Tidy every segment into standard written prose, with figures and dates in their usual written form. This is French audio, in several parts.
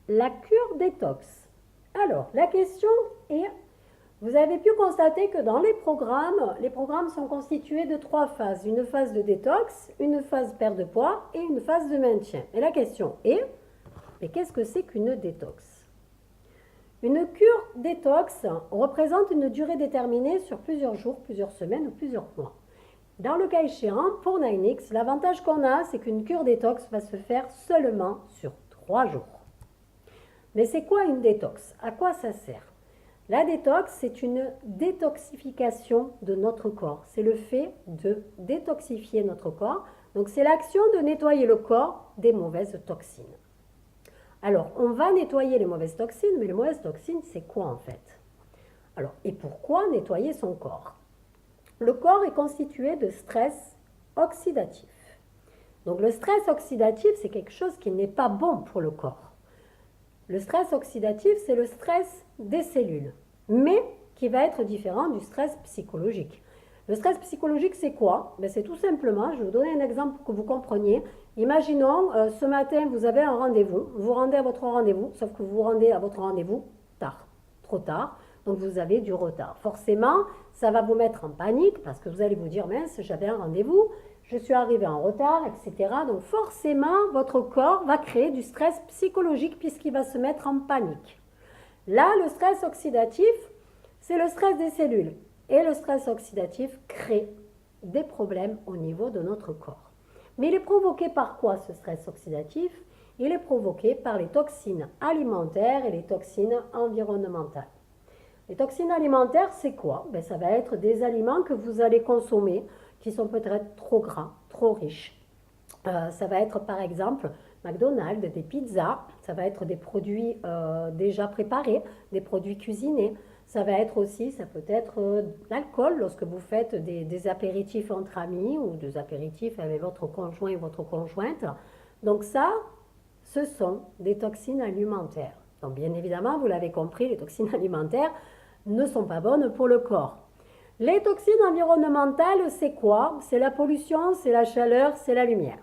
la cure détox. Alors, la question est, vous avez pu constater que dans les programmes sont constitués de 3 phases. Une phase de détox, une phase perte de poids et une phase de maintien. Et la question est, mais qu'est-ce que c'est qu'une détox? Une cure détox représente une durée déterminée sur plusieurs jours, plusieurs semaines ou plusieurs mois. Dans le cas échéant, pour 9X, l'avantage qu'on a, c'est qu'une cure détox va se faire seulement sur 3 jours. Mais c'est quoi une détox? À quoi ça sert? La détox, c'est une détoxification de notre corps. C'est le fait de détoxifier notre corps. Donc c'est l'action de nettoyer le corps des mauvaises toxines. Alors, on va nettoyer les mauvaises toxines, mais les mauvaises toxines, c'est quoi en fait? Alors, et pourquoi nettoyer son corps? Le corps est constitué de stress oxydatif. Donc le stress oxydatif, c'est quelque chose qui n'est pas bon pour le corps. Le stress oxydatif, c'est le stress des cellules, mais qui va être différent du stress psychologique. Le stress psychologique, c'est quoi? C'est tout simplement, je vais vous donner un exemple pour que vous compreniez. Imaginons, ce matin, vous avez un rendez-vous, vous rendez à votre rendez-vous, sauf que vous vous rendez à votre rendez-vous tard, trop tard, donc vous avez du retard. Forcément, ça va vous mettre en panique parce que vous allez vous dire, mince, j'avais un rendez-vous, je suis arrivé en retard, etc. Donc forcément, votre corps va créer du stress psychologique puisqu'il va se mettre en panique. Là, le stress oxydatif, c'est le stress des cellules. Et le stress oxydatif crée des problèmes au niveau de notre corps. Mais il est provoqué par quoi ce stress oxydatif? Il est provoqué par les toxines alimentaires et les toxines environnementales. Les toxines alimentaires, c'est quoi? Ça va être des aliments que vous allez consommer qui sont peut-être trop gras, trop riches. Ça va être par exemple McDonald's, des pizzas, ça va être des produits déjà préparés, des produits cuisinés. Ça va être aussi, ça peut être l'alcool lorsque vous faites des apéritifs entre amis ou des apéritifs avec votre conjoint et votre conjointe. Donc ça, ce sont des toxines alimentaires. Donc bien évidemment, vous l'avez compris, les toxines alimentaires ne sont pas bonnes pour le corps. Les toxines environnementales, c'est quoi? C'est la pollution, c'est la chaleur, c'est la lumière.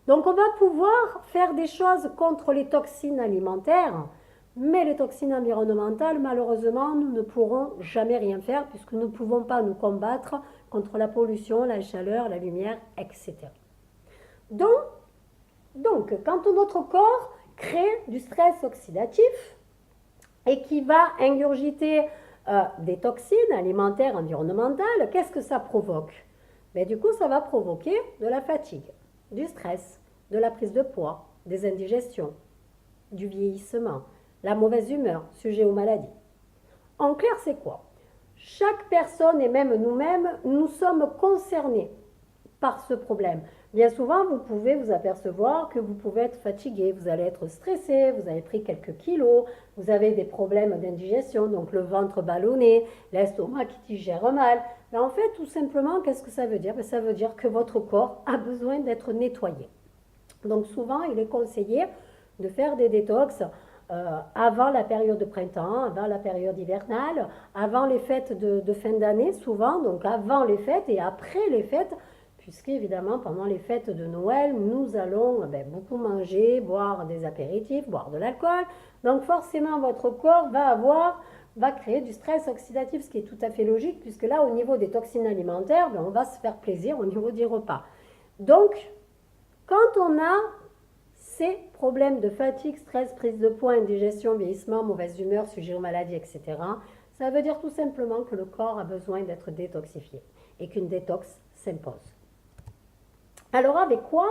Donc on va pouvoir faire des choses contre les toxines alimentaires, mais les toxines environnementales, malheureusement, nous ne pourrons jamais rien faire puisque nous ne pouvons pas nous combattre contre la pollution, la chaleur, la lumière, etc. Donc quand notre corps crée du stress oxydatif et qui va ingurgiter des toxines alimentaires, environnementales, qu'est-ce que ça provoque? Du coup, ça va provoquer de la fatigue, du stress, de la prise de poids, des indigestions, du vieillissement, la mauvaise humeur, sujet aux maladies. En clair, c'est quoi? Chaque personne, et même nous-mêmes, nous sommes concernés par ce problème. Bien souvent, vous pouvez vous apercevoir que vous pouvez être fatigué, vous allez être stressé, vous avez pris quelques kilos, vous avez des problèmes d'indigestion, donc le ventre ballonné, l'estomac qui digère mal. Mais en fait, tout simplement, qu'est-ce que ça veut dire? Ça veut dire que votre corps a besoin d'être nettoyé. Donc souvent, il est conseillé de faire des détox avant la période de printemps, avant la période hivernale, avant les fêtes de fin d'année, souvent, donc avant les fêtes et après les fêtes, puisqu'évidemment, pendant les fêtes de Noël, nous allons beaucoup manger, boire des apéritifs, boire de l'alcool. Donc forcément, votre corps va créer du stress oxydatif, ce qui est tout à fait logique, puisque là, au niveau des toxines alimentaires, on va se faire plaisir au niveau des repas. Donc, quand on a ces problèmes de fatigue, stress, prise de poids, indigestion, vieillissement, mauvaise humeur, sujet aux maladies, etc., ça veut dire tout simplement que le corps a besoin d'être détoxifié et qu'une détox s'impose. Alors avec quoi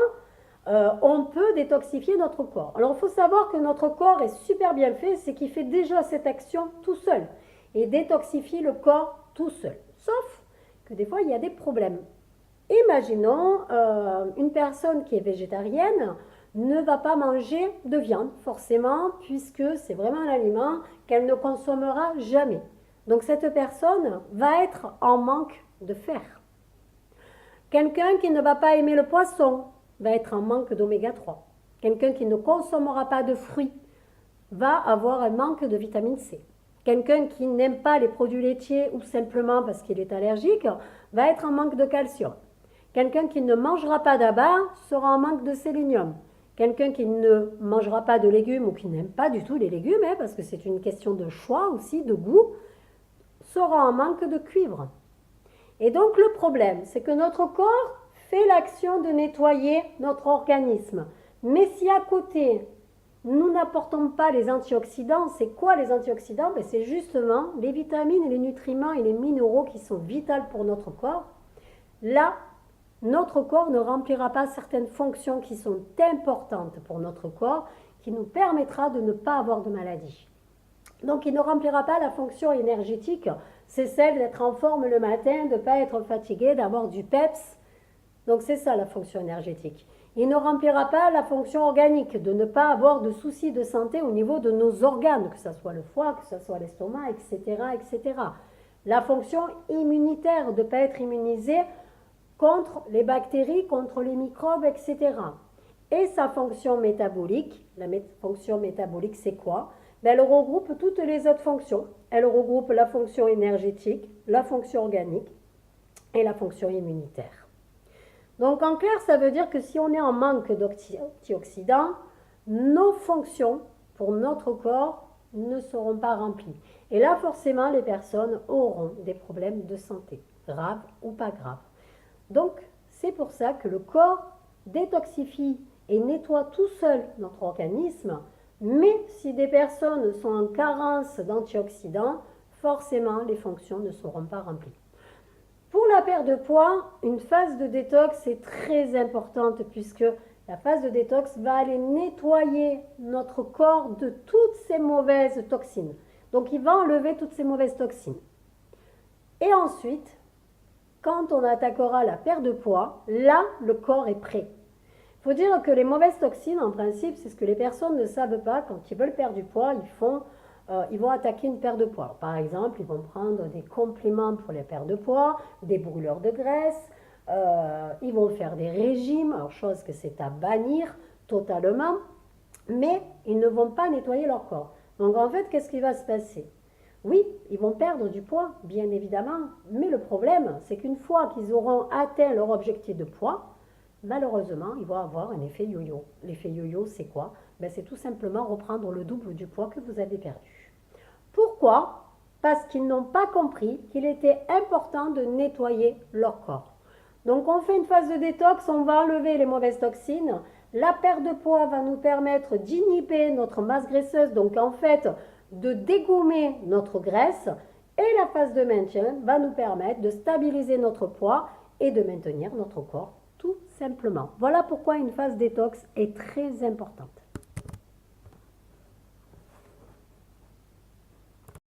on peut détoxifier notre corps? Alors il faut savoir que notre corps est super bien fait, c'est qu'il fait déjà cette action tout seul et détoxifie le corps tout seul. Sauf que des fois il y a des problèmes. Imaginons une personne qui est végétarienne ne va pas manger de viande forcément puisque c'est vraiment un aliment qu'elle ne consommera jamais. Donc cette personne va être en manque de fer. Quelqu'un qui ne va pas aimer le poisson va être en manque d'oméga 3. Quelqu'un qui ne consommera pas de fruits va avoir un manque de vitamine C. Quelqu'un qui n'aime pas les produits laitiers ou simplement parce qu'il est allergique va être en manque de calcium. Quelqu'un qui ne mangera pas d'abat sera en manque de sélénium. Quelqu'un qui ne mangera pas de légumes ou qui n'aime pas du tout les légumes, hein, parce que c'est une question de choix aussi, de goût, sera en manque de cuivre. Et donc le problème, c'est que notre corps fait l'action de nettoyer notre organisme. Mais si à côté, nous n'apportons pas les antioxydants, c'est quoi les antioxydants? Ben, c'est justement les vitamines, les nutriments et les minéraux qui sont vitaux pour notre corps. Là, notre corps ne remplira pas certaines fonctions qui sont importantes pour notre corps, qui nous permettra de ne pas avoir de maladie. Donc il ne remplira pas la fonction énergétique, c'est celle d'être en forme le matin, de ne pas être fatigué, d'avoir du peps. Donc c'est ça la fonction énergétique. Il ne remplira pas la fonction organique, de ne pas avoir de soucis de santé au niveau de nos organes, que ce soit le foie, que ce soit l'estomac, etc., etc. La fonction immunitaire, de ne pas être immunisé contre les bactéries, contre les microbes, etc. Et sa fonction métabolique, la fonction métabolique c'est quoi? Ben, elle regroupe toutes les autres fonctions. Elle regroupe la fonction énergétique, la fonction organique et la fonction immunitaire. Donc en clair, ça veut dire que si on est en manque d'antioxydants, nos fonctions pour notre corps ne seront pas remplies. Et là, forcément, les personnes auront des problèmes de santé, graves ou pas graves. Donc, c'est pour ça que le corps détoxifie et nettoie tout seul notre organisme, mais si des personnes sont en carence d'antioxydants, forcément les fonctions ne seront pas remplies. Pour la perte de poids, une phase de détox est très importante puisque la phase de détox va aller nettoyer notre corps de toutes ces mauvaises toxines. Donc il va enlever toutes ces mauvaises toxines. Et ensuite, quand on attaquera la perte de poids, là, le corps est prêt. Il faut dire que les mauvaises toxines, en principe, c'est ce que les personnes ne savent pas. Quand ils veulent perdre du poids, ils vont attaquer une perte de poids. Alors, par exemple, ils vont prendre des compléments pour les pertes de poids, des brûleurs de graisse, ils vont faire des régimes, alors chose que c'est à bannir totalement, mais ils ne vont pas nettoyer leur corps. Donc en fait, qu'est-ce qui va se passer? Oui, ils vont perdre du poids, bien évidemment, mais le problème, c'est qu'une fois qu'ils auront atteint leur objectif de poids, malheureusement, ils vont avoir un effet yo-yo. L'effet yo-yo, c'est quoi? Ben, c'est tout simplement reprendre le double du poids que vous avez perdu. Pourquoi? Parce qu'ils n'ont pas compris qu'il était important de nettoyer leur corps. Donc on fait une phase de détox, on va enlever les mauvaises toxines. La perte de poids va nous permettre d'inhiber notre masse graisseuse, donc en fait de dégommer notre graisse. Et la phase de maintien va nous permettre de stabiliser notre poids et de maintenir notre corps tout simplement. Voilà pourquoi une phase détox est très importante.